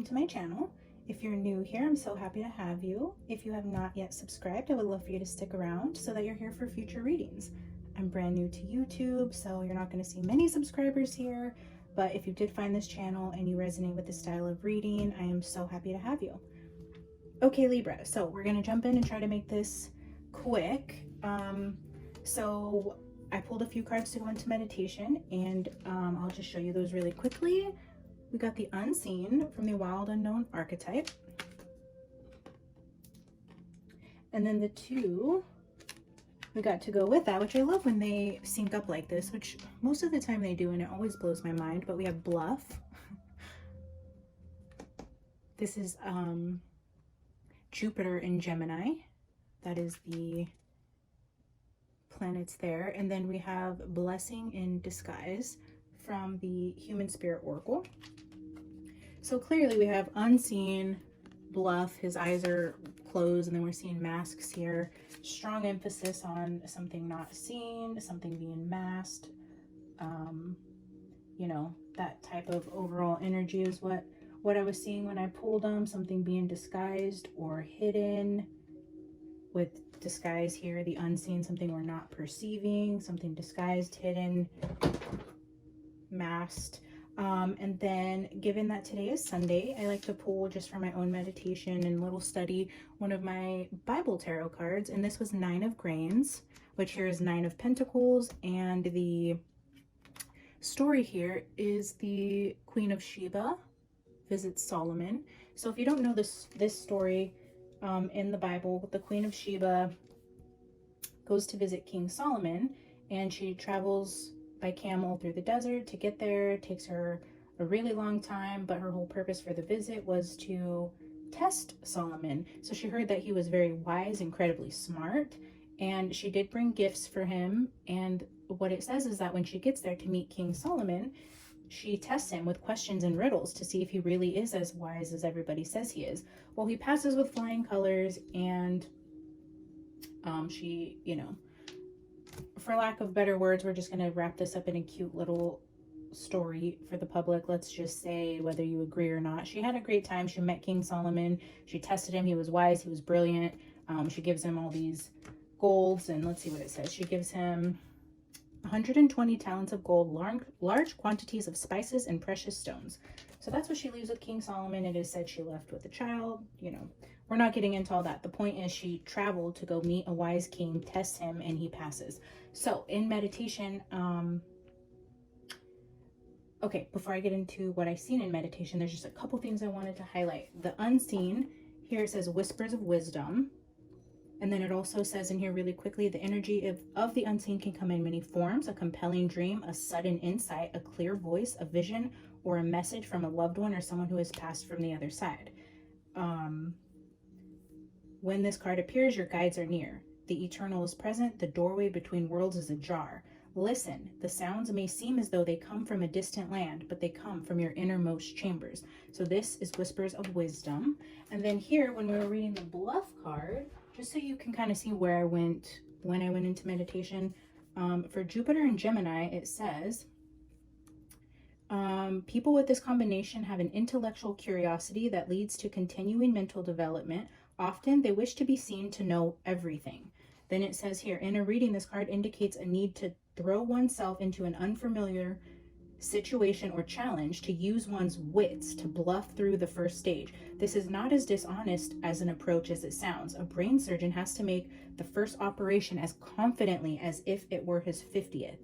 welcome to my channel. If you're new here, I'm so happy to have you. If you have not yet subscribed, I would love for you to stick around so that you're here for future readings. I'm brand new to YouTube, so you're not going to see many subscribers here, but if you did find this channel and you resonate with this style of reading, I am so happy to have you. Okay, Libra, so we're going to jump in and try to make this quick. So I pulled a few cards to go into meditation, and I'll just show you those really quickly. We got the Unseen from the Wild Unknown archetype. And then the two we got to go with that, which I love when they sync up like this, which most of the time they do, and it always blows my mind. But we have Bluff. This is Jupiter in Gemini. That is the planets there. And then we have Blessing in Disguise from the Human Spirit Oracle. So clearly we have Unseen, Bluff, his eyes are closed, and then we're seeing masks here. Strong emphasis on something not seen, something being masked. You know, that type of overall energy is what I was seeing when I pulled them. Something being disguised or hidden. With disguise here, the unseen, something we're not perceiving, something disguised, hidden, masked. And then, given that today is Sunday, I like to pull, just for my own meditation and little study, one of my Bible tarot cards. And this was Nine of Grains, which here is Nine of Pentacles. And the story here is the Queen of Sheba visits Solomon. So if you don't know this story, in the Bible, the Queen of Sheba goes to visit King Solomon, and she travels by camel through the desert to get there. It takes her a really long time, but her whole purpose for the visit was to test Solomon. So she heard that he was very wise, incredibly smart, and she did bring gifts for him. And what it says is that when she gets there to meet King Solomon, she tests him with questions and riddles to see if he really is as wise as everybody says he is. Well, he passes with flying colors, and she, you know, for lack of better words, we're just going to wrap this up in a cute little story for the public. Let's just say, whether you agree or not, she had a great time. She met King Solomon. She tested him. He was wise. He was brilliant. She gives him all these golds, and let's see what it says. She gives him 120 talents of gold, large quantities of spices and precious stones. So that's what she leaves with King Solomon. It is said she left with a child. You know, we're not getting into all that. The point is she traveled to go meet a wise king, test him, and he passes. So in meditation, okay, before I get into what I've seen in meditation, there's just a couple things I wanted to highlight. The unseen, here it says whispers of wisdom. And then it also says in here really quickly, the energy of the unseen can come in many forms: a compelling dream, a sudden insight, a clear voice, a vision, or a message from a loved one or someone who has passed from the other side. When this card appears, your guides are near. The eternal is present. The doorway between worlds is ajar. Listen, the sounds may seem as though they come from a distant land, but they come from your innermost chambers. So this is whispers of wisdom. And then here, when we were reading the Bluff card, just so you can kind of see where I went when I went into meditation, for Jupiter and Gemini, it says, people with this combination have an intellectual curiosity that leads to continuing mental development. Often they wish to be seen to know everything. Then it says here, in a reading, this card indicates a need to throw oneself into an unfamiliar situation or challenge, to use one's wits to bluff through the first stage. This is not as dishonest as an approach as it sounds. A brain surgeon has to make the first operation as confidently as if it were his 50th.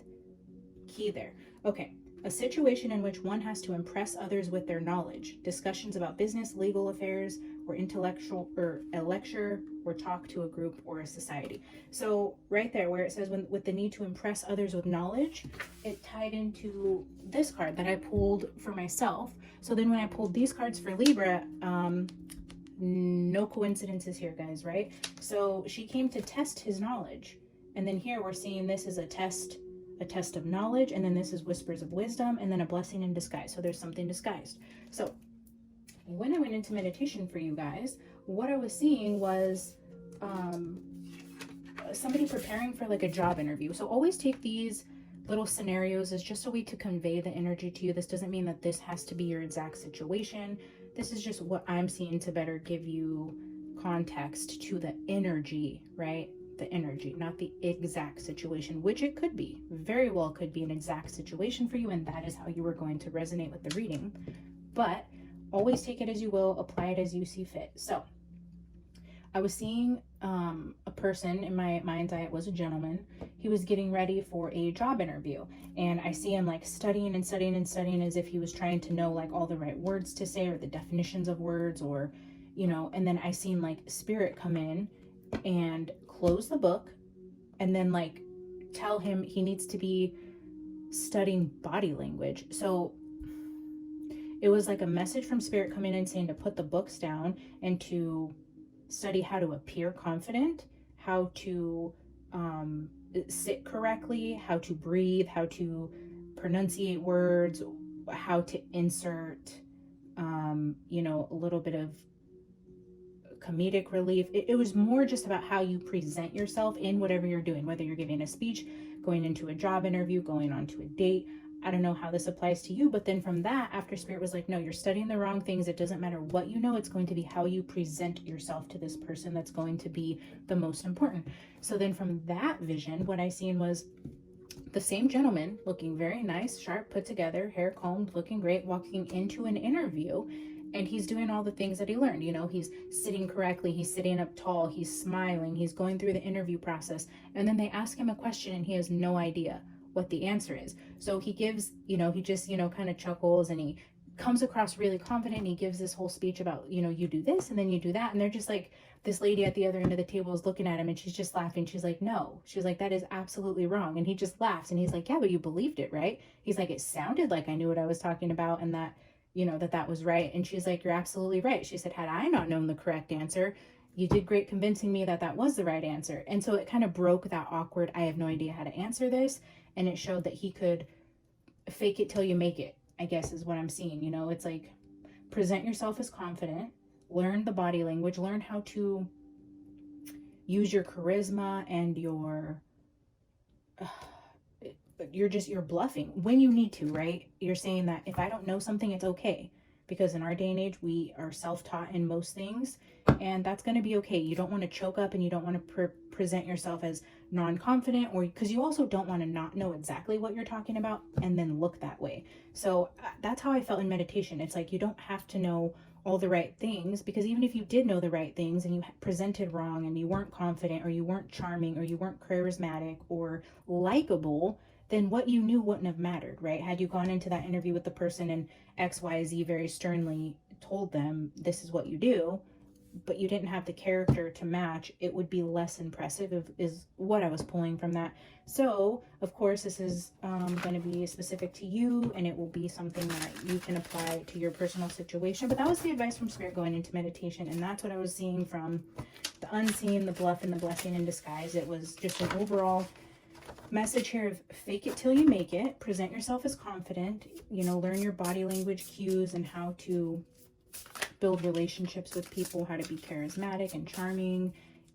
Key there. Okay. A situation in which one has to impress others with their knowledge. Discussions about business, legal affairs, or intellectual, or a lecture, or talk to a group or a society. So right there where it says with the need to impress others with knowledge, it tied into this card that I pulled for myself. So then when I pulled these cards for Libra, no coincidences here, guys, right? So she came to test his knowledge. And then here we're seeing this is a test of knowledge, and then this is whispers of wisdom, and then a blessing in disguise. So there's something disguised. So when I went into meditation for you guys, what I was seeing was somebody preparing for like a job interview. So always take these little scenarios as just a way to convey the energy to you. This doesn't mean that this has to be your exact situation. this is just what I'm seeing to better give you context to the energy, right? The energy, not the exact situation, which it could be, very well could be an exact situation for you, and that is how you are going to resonate with the reading. But always take it as you will, apply it as you see fit. So I was seeing a person, in my mind's eye, it was a gentleman. He was getting ready for a job interview, and I see him like studying and studying and studying as if he was trying to know like all the right words to say or the definitions of words, or and then I seen like spirit come in and close the book and then like tell him he needs to be studying body language. So it was like a message from spirit coming in saying to put the books down and to study how to appear confident, how to sit correctly, how to breathe, how to pronunciate words, how to insert a little bit of comedic relief. It was more just about how you present yourself in whatever you're doing, whether you're giving a speech, going into a job interview, going on to a date. I don't know how this applies to you, but then from that, after spirit was like, no, you're studying the wrong things. It doesn't matter what you know. It's going to be how you present yourself to this person that's going to be the most important. So then from that vision, what I seen was the same gentleman looking very nice, sharp, put together, hair combed, looking great, walking into an interview. And he's doing all the things that he learned. He's sitting correctly. He's sitting up tall. He's smiling. He's going through the interview process. And then they ask him a question and he has no idea what the answer is. So he gives, he just, kind of chuckles and he comes across really confident. And he gives this whole speech about, you do this and then you do that. And they're just like, this lady at the other end of the table is looking at him and she's just laughing. She's like, no. She's like, that is absolutely wrong. And he just laughs and he's like, yeah, but you believed it, right? He's like, it sounded like I knew what I was talking about and that, that was right. And she's like, you're absolutely right. She said, had I not known the correct answer, you did great convincing me that that was the right answer. And so it kind of broke that awkward, I have no idea how to answer this. And it showed that he could fake it till you make it, I guess is what I'm seeing. It's like present yourself as confident, learn the body language, learn how to use your charisma and you're bluffing when you need to, right? You're saying that if I don't know something, it's okay. Because in our day and age, we are self-taught in most things, and that's going to be okay. You don't want to choke up and you don't want to present yourself as non-confident, or because you also don't want to not know exactly what you're talking about and then look that way. So that's how I felt in meditation. It's like you don't have to know all the right things, because even if you did know the right things and you presented wrong and you weren't confident or you weren't charming or you weren't charismatic or likable, then what you knew wouldn't have mattered, right? Had you gone into that interview with the person and XYZ very sternly told them, this is what you do, but you didn't have the character to match, it would be less impressive, is what I was pulling from that. So, of course, this is going to be specific to you, and it will be something that you can apply to your personal situation. But that was the advice from Spirit going into meditation, and that's what I was seeing from the unseen, the bluff, and the blessing in disguise. It was just an overall message here of fake it till you make it, present yourself as confident, learn your body language cues and how to build relationships with people, how to be charismatic and charming.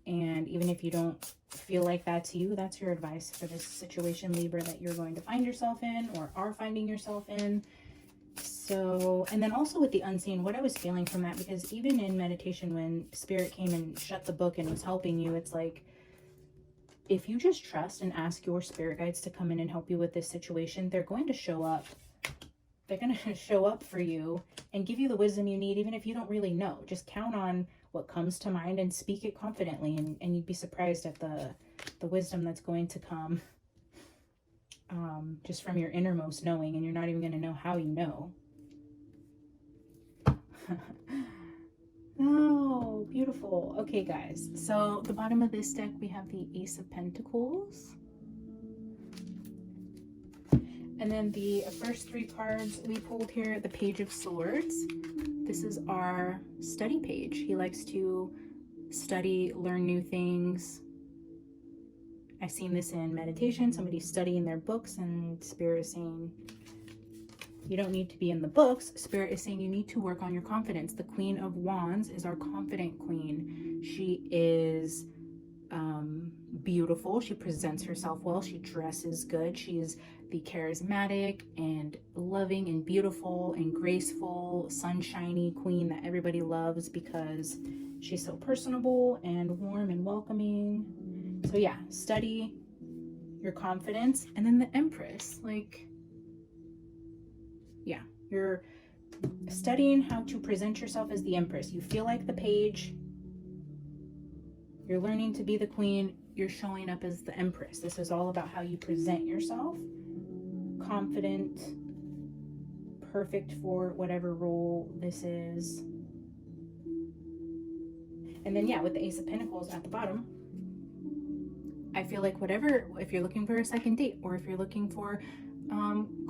And even if you don't feel like that's you, that's your advice for this situation, Libra, that you're going to find yourself in or are finding yourself in. So, and then also with the unseen, what I was feeling from that, because even in meditation, when Spirit came and shut the book and was helping you, it's like, if you just trust and ask your spirit guides to come in and help you with this situation, they're going to show up. They're going to show up for you and give you the wisdom you need, even if you don't really know. Just count on what comes to mind and speak it confidently, and you'd be surprised at the wisdom that's going to come just from your innermost knowing, and you're not even going to know how you know. Oh, beautiful. Okay, guys. So the bottom of this deck, we have the Ace of Pentacles. And then the first three cards we pulled here, the Page of Swords. This is our study page. He likes to study, learn new things. I've seen this in meditation. Somebody's studying their books and Spirit is saying, you don't need to be in the books. Spirit is saying you need to work on your confidence. The Queen of Wands is our confident queen. She is beautiful. She presents herself well. She dresses good. She's the charismatic and loving and beautiful and graceful, sunshiny queen that everybody loves because she's so personable and warm and welcoming. So yeah, study your confidence. And then the Empress, like, yeah, you're studying how to present yourself as the Empress. You feel like the page. You're learning to be the queen. You're showing up as the Empress. This is all about how you present yourself. Confident, perfect for whatever role this is. And then, yeah, with the Ace of Pentacles at the bottom, I feel like whatever, if you're looking for a second date, or if you're looking for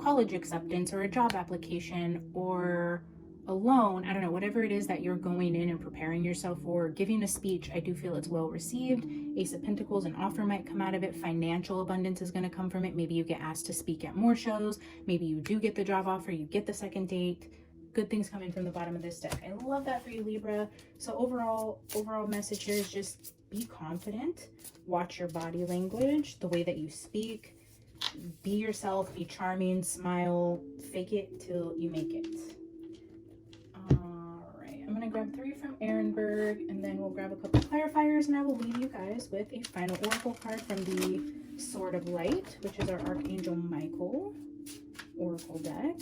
college acceptance or a job application or a loan, I don't know, whatever it is that you're going in and preparing yourself for, giving a speech, I do feel it's well received. Ace of Pentacles, an offer might come out of it. Financial abundance is going to come from it. Maybe you get asked to speak at more shows. Maybe you do get the job offer, you get the second date. Good things coming from the bottom of this deck. I love that for you, Libra. So overall message here is just be confident. Watch your body language, the way that you speak. Be yourself, be charming, smile, fake it till you make it. All right, I'm gonna grab 3 from Ehrenberg, and then we'll grab a couple clarifiers, and I will leave you guys with a final oracle card from the Sword of Light, which is our Archangel Michael oracle deck.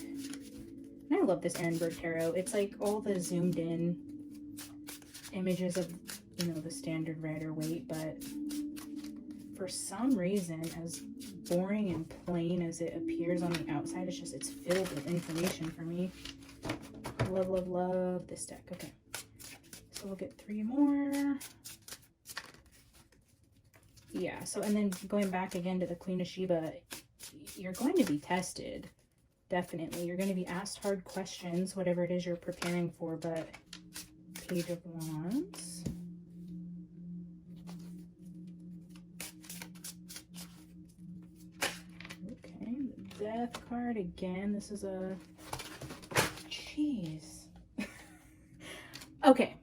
And I love this Ehrenberg tarot. It's like all the zoomed in images of, you know, the standard Rider-Waite, but for some reason, as boring and plain as it appears on the outside, it's filled with information for me. Love, love, love this deck. Okay, so we'll get 3 more. Yeah, so, and then going back again to the Queen of Sheba, you're going to be tested. Definitely. You're going to be asked hard questions, whatever it is you're preparing for, but Page of Wands. Okay, the Death card again. This is a... Jeez. Okay,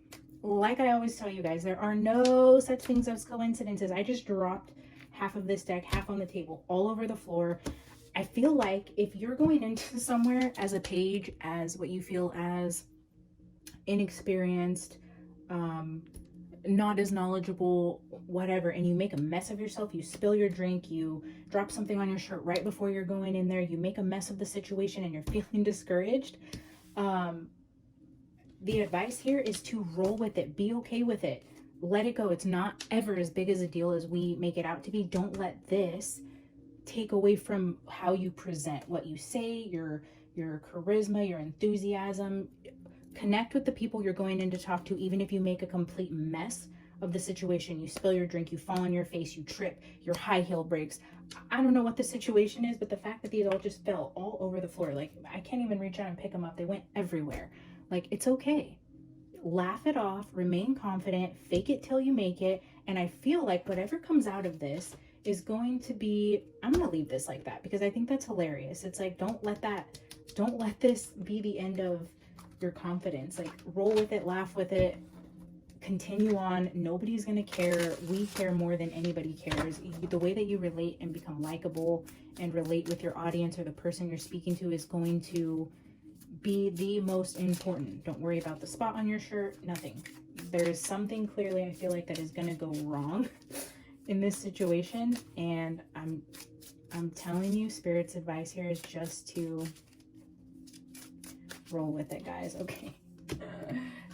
like I always tell you guys, there are no such things as coincidences. I just dropped half of this deck, half on the table, all over the floor. I feel like if you're going into somewhere as a page, as what you feel as inexperienced, not as knowledgeable, whatever, and you make a mess of yourself, you spill your drink, you drop something on your shirt right before you're going in there, you make a mess of the situation and you're feeling discouraged, the advice here is to roll with it. Be okay with it. Let it go. It's not ever as big as a deal as we make it out to be. Don't let this take away from how you present, what you say, your charisma, your enthusiasm. Connect with the people you're going in to talk to, even if you make a complete mess of the situation. You spill your drink, you fall on your face, you trip, your high heel breaks. I don't know what the situation is, but the fact that these all just fell all over the floor, like I can't even reach out and pick them up. They went everywhere. Like, it's okay. Laugh it off, remain confident, fake it till you make it. And I feel like whatever comes out of this is going to be, I'm going to leave this like that because I think that's hilarious. It's like, don't let this be the end of your confidence. Like, roll with it, laugh with it, continue on. Nobody's going to care. We care more than anybody cares. The way that you relate and become likable and relate with your audience or the person you're speaking to is going to be the most important. Don't worry about the spot on your shirt, nothing. There is something clearly I feel like that is going to go wrong in this situation, and I'm telling you, Spirit's advice here is just to roll with it, guys. Okay.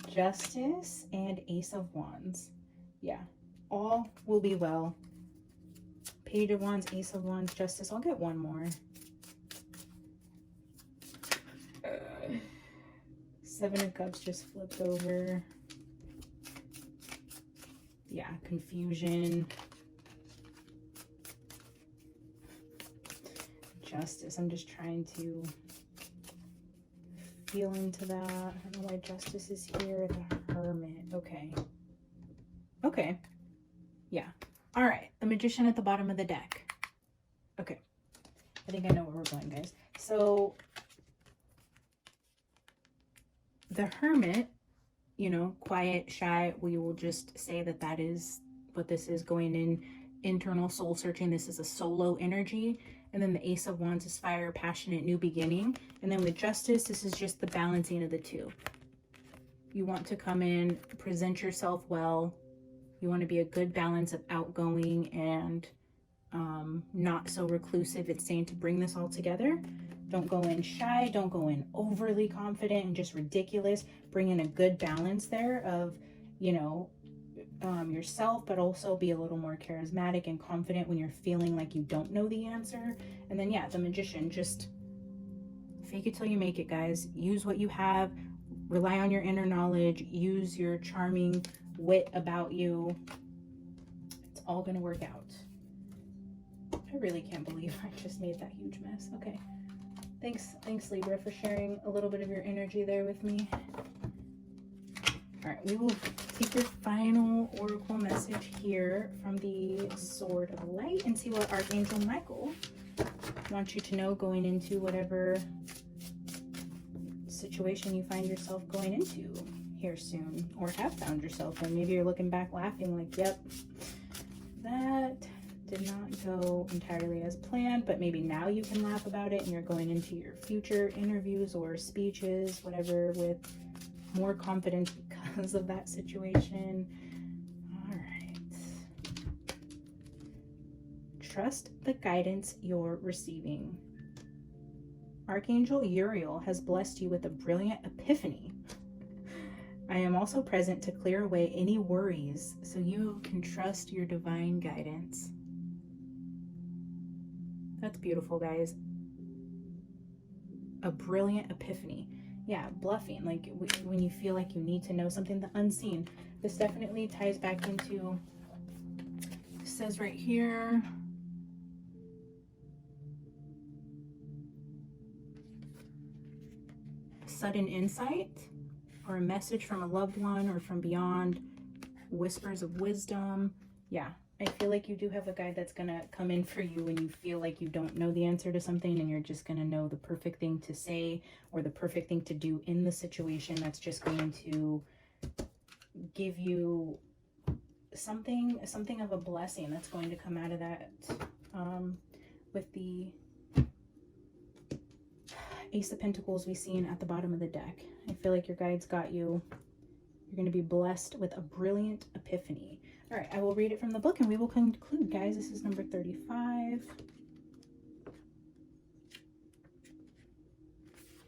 Justice and Ace of Wands. Yeah, all will be well. Page of Wands, Ace of Wands, Justice. I'll get one more. Seven of Cups just flipped over. Yeah, confusion. Justice. I'm just trying to feel into that. I don't know why Justice is here. The Hermit. Okay. Okay. Yeah. All right. The Magician at the bottom of the deck. Okay. I think I know where we're going, guys. So the Hermit, you know, quiet, shy, we will just say that that is what this is, going in internal soul searching. This is a solo energy. And then the Ace of Wands is fire, passionate, new beginning. And then with Justice, this is just the balancing of the two. You want to come in, present yourself well. You want to be a good balance of outgoing and not so reclusive. It's saying to bring this all together. Don't go in shy. Don't go in overly confident and just ridiculous. Bring in a good balance there of, you know, yourself, but also be a little more charismatic and confident when you're feeling like you don't know the answer. And then, yeah, the Magician, just fake it till you make it, guys. Use what you have. Rely on your inner knowledge. Use your charming wit about you. It's all going to work out. I really can't believe I just made that huge mess. Okay. Thanks Libra, for sharing a little bit of your energy there with me. All right, we will take your final oracle message here from the Sword of Light and see what Archangel Michael wants you to know going into whatever situation you find yourself going into here soon, or have found yourself in. Maybe you're looking back laughing like, yep, that did not go entirely as planned, but maybe now you can laugh about it and you're going into your future interviews or speeches, whatever, with more confidence because of that situation. All right. Trust the guidance you're receiving. Archangel Uriel has blessed you with a brilliant epiphany. I am also present to clear away any worries so you can trust your divine guidance. That's beautiful, guys. A brilliant epiphany. Yeah, bluffing, like when you feel like you need to know something, the unseen. This definitely ties back into, it says right here, sudden insight, or a message from a loved one or from beyond, whispers of wisdom. Yeah, I feel like you do have a guide that's gonna come in for you when you feel like you don't know the answer to something, and you're just gonna know the perfect thing to say or the perfect thing to do in the situation. That's just going to give you something of a blessing that's going to come out of that. With the Ace of Pentacles we seen at the bottom of the deck, I feel like your guides got you. You're going to be blessed with a brilliant epiphany. All right, I will read it from the book and we will conclude, guys. This is number 35.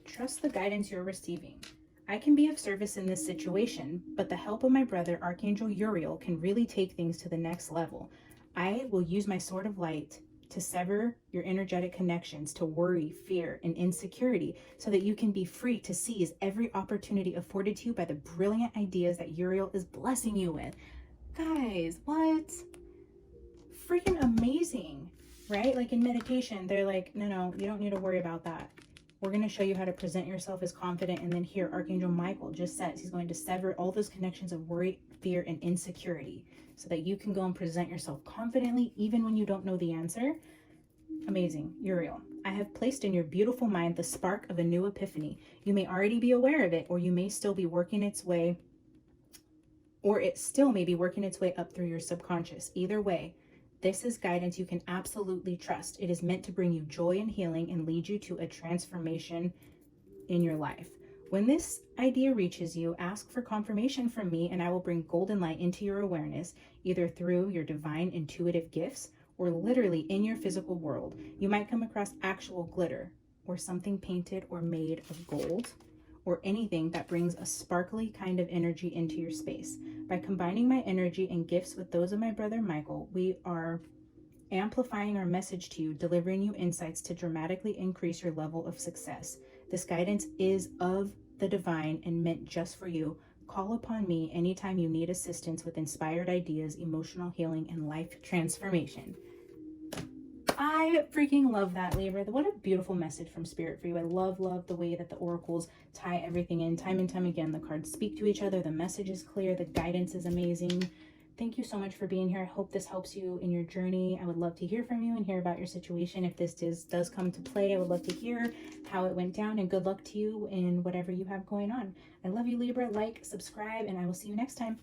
Trust the guidance you're receiving. I can be of service in this situation, but the help of my brother, Archangel Uriel, can really take things to the next level. I will use my Sword of Light to sever your energetic connections to worry, fear, and insecurity so that you can be free to seize every opportunity afforded to you by the brilliant ideas that Uriel is blessing you with. Guys, what? Freaking amazing, right? Like in meditation, they're like, no, you don't need to worry about that. We're going to show you how to present yourself as confident. And then here, Archangel Michael just says he's going to sever all those connections of worry, fear, and insecurity so that you can go and present yourself confidently, even when you don't know the answer. Amazing. Uriel, I have placed in your beautiful mind the spark of a new epiphany. You may already be aware of it, or you may still be working its way, or it still may be working its way up through your subconscious. Either way, this is guidance you can absolutely trust. It is meant to bring you joy and healing and lead you to a transformation in your life. When this idea reaches you, ask for confirmation from me, and I will bring golden light into your awareness, either through your divine intuitive gifts or literally in your physical world. You might come across actual glitter or something painted or made of gold, or anything that brings a sparkly kind of energy into your space. By combining my energy and gifts with those of my brother Michael, we are amplifying our message to you, delivering you insights to dramatically increase your level of success. This guidance is of the divine and meant just for you. Call upon me anytime you need assistance with inspired ideas, emotional healing, and life transformation. I freaking love that, Libra. What a beautiful message from Spirit for you. I love the way that the oracles tie everything in. Time and time again, the cards speak to each other. The message is clear. The guidance is amazing. Thank you so much for being here. I hope this helps you in your journey. I would love to hear from you and hear about your situation. If this does come to play, I would love to hear how it went down, and good luck to you in whatever you have going on. I love you, Libra. Like, subscribe, and I will see you next time.